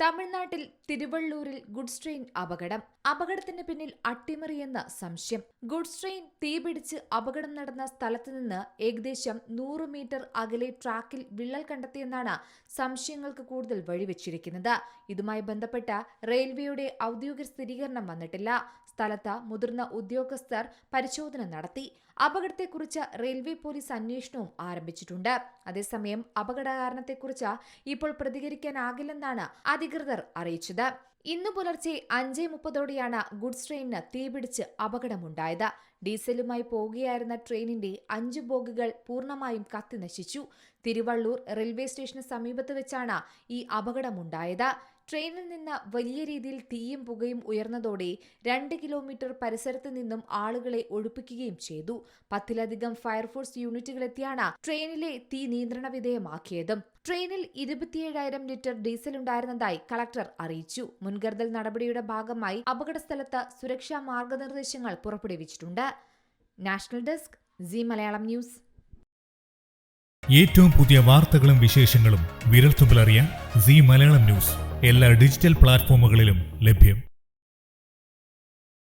തമിഴ്നാട്ടിൽ തിരുവള്ളൂരിൽ goods train അപകടത്തിന് പിന്നിൽ അട്ടിമറിയെന്ന സംശയം. ഗുഡ്സ് ട്രെയിൻ തീപിടിച്ച് അപകടം നടന്ന സ്ഥലത്ത് നിന്ന് ഏകദേശം 100 മീറ്റർ അകലെ ട്രാക്കിൽ വിള്ളൽ കണ്ടെത്തിയെന്നാണ് സംശയങ്ങൾക്ക് കൂടുതൽ വഴിവെച്ചിരിക്കുന്നത്. ഇതുമായി ബന്ധപ്പെട്ട റെയിൽവേയുടെ ഔദ്യോഗിക സ്ഥിരീകരണം വന്നിട്ടില്ല. സ്ഥലത്ത് മുതിർന്ന ഉദ്യോഗസ്ഥർ പരിശോധന നടത്തി. അപകടത്തെക്കുറിച്ച് റെയിൽവേ പോലീസ് അന്വേഷണവും ആരംഭിച്ചിട്ടുണ്ട്. അതേസമയം അപകട കാരണത്തെക്കുറിച്ച് ഇപ്പോൾ പ്രതികരിക്കാനാകില്ലെന്നാണ് അധികൃതർ അറിയിച്ചത്. ഇന്നു പുലർച്ചെ 5:30ഓടെയാണ് ഗുഡ്സ് ട്രെയിനിന് തീപിടിച്ച് അപകടമുണ്ടായത്. ഡീസലുമായി പോകുകയായിരുന്ന ട്രെയിനിന്റെ 5 ബോഗികൾ പൂർണ്ണമായും കത്തിനശിച്ചു. തിരുവള്ളൂർ റെയിൽവേ സ്റ്റേഷന് സമീപത്ത് വെച്ചാണ് ഈ അപകടമുണ്ടായത്. ട്രെയിനിൽ നിന്ന് വലിയ രീതിയിൽ തീയും പുകയും ഉയർന്നതോടെ 2 കിലോമീറ്റർ പരിസരത്ത് നിന്നും ആളുകളെ ഒഴിപ്പിക്കുകയും ചെയ്തു. 10ലധികം ഫയർഫോഴ്സ് യൂണിറ്റുകളെത്തിയാണ് ട്രെയിനിലെ തീ നിയന്ത്രണ വിധേയമാക്കിയത്. ട്രെയിനിൽ 27,000 ലിറ്റർ ഡീസൽ ഉണ്ടായിരുന്നതായി കളക്ടർ അറിയിച്ചു. മുൻകരുതൽ നടപടിയുടെ ഭാഗമായി അപകടസ്ഥലത്ത് സുരക്ഷാ മാർഗനിർദ്ദേശങ്ങൾ പുറപ്പെടുവിച്ചിട്ടുണ്ട്. National desk, Zee Malayalam news. ഏറ്റവും പുതിയ വാർത്തകളും വിശേഷങ്ങളും വിരൽത്തുമ്പിലറിയാൻ സീ മലയാളം ന്യൂസ് എല്ലാ ഡിജിറ്റൽ പ്ലാറ്റ്ഫോമുകളിലും ലഭ്യം.